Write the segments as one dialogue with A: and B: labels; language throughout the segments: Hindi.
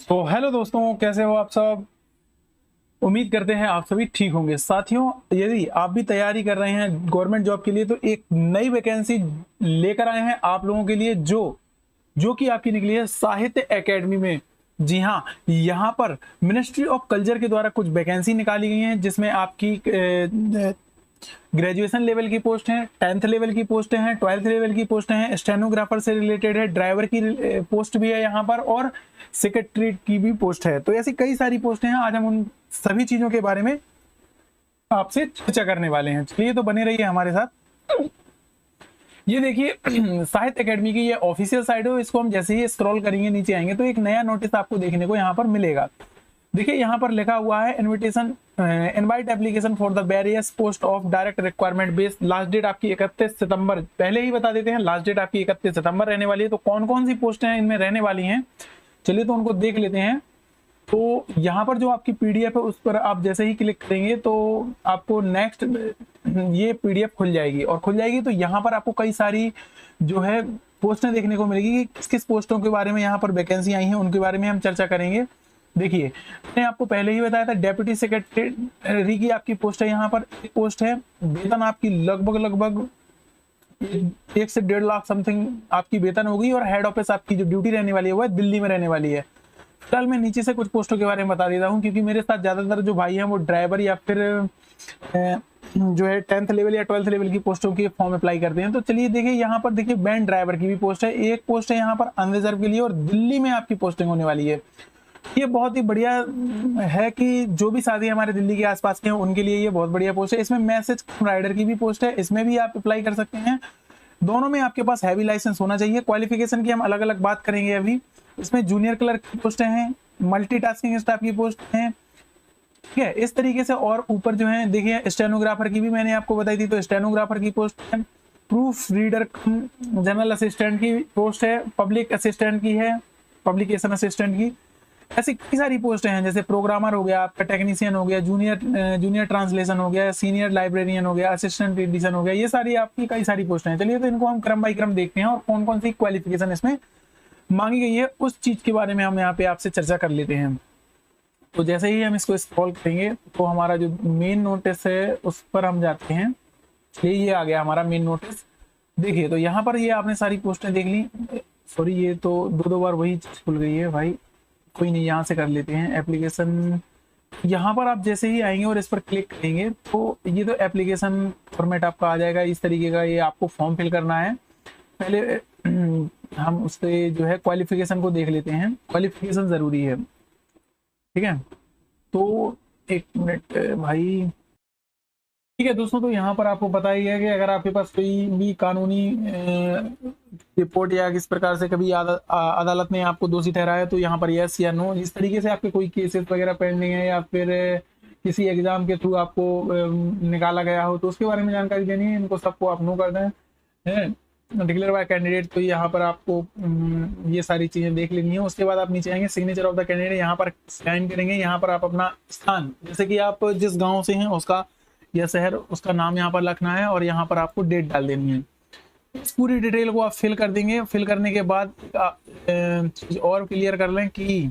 A: तो हेलो दोस्तों, कैसे हो आप सब। उम्मीद करते हैं आप सभी ठीक होंगे। साथियों, यदि आप भी तैयारी कर रहे हैं गवर्नमेंट जॉब के लिए तो एक नई वैकेंसी लेकर आए हैं आप लोगों के लिए, जो कि आपकी निकली है साहित्य एकेडमी में। जी हाँ, यहाँ पर मिनिस्ट्री ऑफ कल्चर के द्वारा कुछ वैकेंसी निकाली गई हैं, जिसमें आपकी ग्रेजुएशन लेवल की पोस्ट हैं, 10th लेवल की पोस्ट हैं, 12th लेवल की पोस्ट हैं, स्टेनोग्राफर से रिलेटेड है, ड्राइवर की पोस्ट भी है यहाँ पर, और सेक्रेटरी की भी पोस्ट है। तो ऐसी कई सारी पोस्टें हैं। आज हम उन सभी चीजों के बारे में आपसे चर्चा करने वाले हैं। चलिए, तो बने रहिए हमारे साथ। ये देखिए साहित्य एकेडमी की ये ऑफिशियल साइट है। इसको हम जैसे ही स्क्रॉल करेंगे नीचे आएंगे तो एक नया नोटिस आपको देखने को यहाँ पर मिलेगा। देखिए, यहाँ पर लिखा हुआ है invitation invite application for the various post of direct requirement based. Last date आपकी 31 सितंबर, पहले ही बता देते हैं, लास्ट डेट आपकी 31 सितंबर रहने वाली है। तो कौन कौन सी पोस्टें हैं इनमें रहने वाली हैं, चलिए तो उनको देख लेते हैं। तो यहाँ पर जो आपकी पीडीएफ है उस पर आप जैसे ही क्लिक करेंगे तो आपको नेक्स्ट ये पीडीएफ खुल जाएगी, और खुल जाएगी तो यहाँ पर आपको कई सारी जो है पोस्टें देखने को मिलेगी कि किस किस पोस्टों के बारे में यहाँ पर वैकेंसी आई हैं, उनके बारे में हम चर्चा करेंगे। देखिए, मैंने आपको पहले ही बताया था डेप्यूटी सेक्रेटरी की आपकी पोस्ट है। यहाँ पर एक पोस्ट है, वेतन आपकी लगभग 1 से 1.5 लाख समथिंग आपकी वेतन होगी, और हेड ऑफिस आपकी जो ड्यूटी रहने वाली है वो है दिल्ली में रहने वाली है। फिलहाल मैं नीचे से कुछ पोस्टों के बारे में बता देता हूँ, क्योंकि मेरे साथ ज्यादातर जो भाई हैं वो ड्राइवर या फिर जो है 10th लेवल या 12th लेवल की पोस्टों के फॉर्म अप्लाई करते हैं। तो चलिए देखिए, यहाँ पर देखिए वैन ड्राइवर की भी पोस्ट है, एक पोस्ट है यहाँ पर अनरिजर्व के लिए, और दिल्ली में आपकी पोस्टिंग होने वाली है। ये बहुत ही बढ़िया है कि जो भी साथी हमारे दिल्ली के आसपास के हैं उनके लिए ये बहुत बढ़िया पोस्ट है। इसमें मैसेज राइडर की भी पोस्ट है, इसमें भी आप अप्लाई कर सकते हैं। दोनों में आपके पास हैवी लाइसेंस होना चाहिए। क्वालिफिकेशन की हम अलग अलग बात करेंगे अभी। इसमें जूनियर क्लर्क की पोस्टें हैं, मल्टीटास्किंग स्टाफ की पोस्ट हैं, ठीक है, इस तरीके से। और ऊपर जो है देखिए, स्टेनोग्राफर की भी मैंने आपको बताई थी, तो स्टेनोग्राफर की पोस्ट है, प्रूफ रीडर जनरल असिस्टेंट की पोस्ट है, पब्लिक असिस्टेंट की है, पब्लिकेशन असिस्टेंट की। ऐसी कई सारी पोस्ट हैं, जैसे प्रोग्रामर हो गया, आपका टेक्नीशियन हो गया, जूनियर ट्रांसलेशन हो गया, सीनियर लाइब्रेरियन हो गया, असिस्टेंट एडिशन हो गया। ये सारी आपकी कई सारी पोस्टें हैं। चलिए, तो इनको हम क्रम बाई क्रम देखते हैं, और कौन कौन सी क्वालिफिकेशन इसमें मांगी गई है उस चीज के बारे में हम यहाँ पे आपसे चर्चा कर लेते हैं। तो जैसे ही हम इसको स्क्रॉल करेंगे तो हमारा जो मेन नोटिस है उस पर हम जाते हैं। ये आ गया हमारा मेन नोटिस। देखिए, तो यहाँ पर ये आपने सारी पोस्टें देख ली। सॉरी, ये तो दो बार वही चीज खुल गई है भाई, कोई नहीं, यहाँ से कर लेते हैं एप्लीकेशन। यहाँ पर आप जैसे ही आएंगे और इस पर क्लिक करेंगे तो ये तो एप्लीकेशन फॉर्मेट आपका आ जाएगा इस तरीके का। ये आपको फॉर्म फिल करना है। पहले हम उससे जो है क्वालिफिकेशन को देख लेते हैं। क्वालिफिकेशन जरूरी है, ठीक है। तो एक मिनट भाई, ठीक है दोस्तों। तो यहाँ पर आपको पता ही है कि अगर आपके पास कोई भी कानूनी रिपोर्ट या किस प्रकार से कभी अदालत ने आपको दोषी ठहराया, तो यहाँ पर यस या नो, इस तरीके से आपके कोई केसेस वगैरह पेंडिंग है, या फिर किसी एग्जाम के थ्रू आपको निकाला गया हो, तो उसके बारे में जानकारी देनी है। इनको सबको आप नो कर दें, डिक्लेयर बाय कैंडिडेट। तो यहाँ पर आपको ये सारी चीजें देख लेनी है। उसके बाद आप नीचे आएंगे, सिग्नेचर ऑफ द कैंडिडेट, यहाँ पर साइन करेंगे। यहाँ पर आप अपना स्थान, जैसे कि आप जिस गाँव से हैं उसका या शहर, उसका नाम यहाँ पर लिखना है, और यहाँ पर आपको डेट डाल देनी है। इस पूरी डिटेल को आप फिल कर देंगे। फिल करने के बाद और क्लियर कर लें कि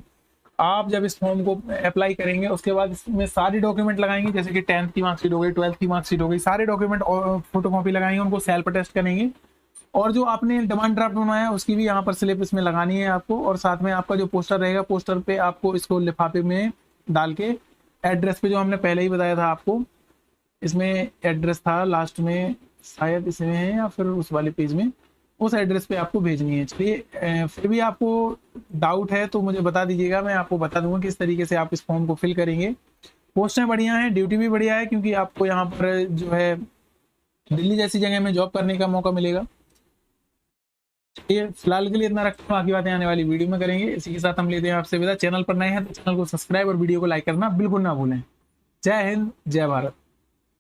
A: आप जब इस फॉर्म को अप्लाई करेंगे उसके बाद इसमें सारे डॉक्यूमेंट लगाएंगे, जैसे कि 10th की मार्कशीट हो गई, 12th की मार्कशीट हो गई, सारे डॉक्यूमेंट और फोटोकॉपी लगाएंगे, उनको सेल्फ टेस्ट करेंगे। और जो आपने डिमांड ड्राफ्ट बनाया है उसकी भी यहाँ पर स्लिप इसमें लगानी है आपको। और साथ में आपका जो पोस्टर रहेगा, पोस्टर पे आपको इसको लिफाफे में डाल के एड्रेस पे, जो हमने पहले ही बताया था आपको, इसमें एड्रेस था लास्ट में, शायद इसमें है या फिर उस वाले पेज में, उस एड्रेस पे आपको भेजनी है। चलिए, फिर भी आपको डाउट है तो मुझे बता दीजिएगा, मैं आपको बता दूंगा किस तरीके से आप इस फॉर्म को फिल करेंगे। पोस्टें बढ़िया हैं, ड्यूटी भी बढ़िया है, क्योंकि आपको यहाँ पर जो है दिल्ली जैसी जगह में जॉब करने का मौका मिलेगा। ये फिलहाल के लिए इतना रखते हैं, बाकी बातें आने वाली वीडियो में करेंगे। इसी के साथ हम लेते हैं आपसे विदा। चैनल पर नए हैं तो चैनल को सब्सक्राइब और वीडियो को लाइक करना बिल्कुल ना भूलें। जय हिंद, जय भारत।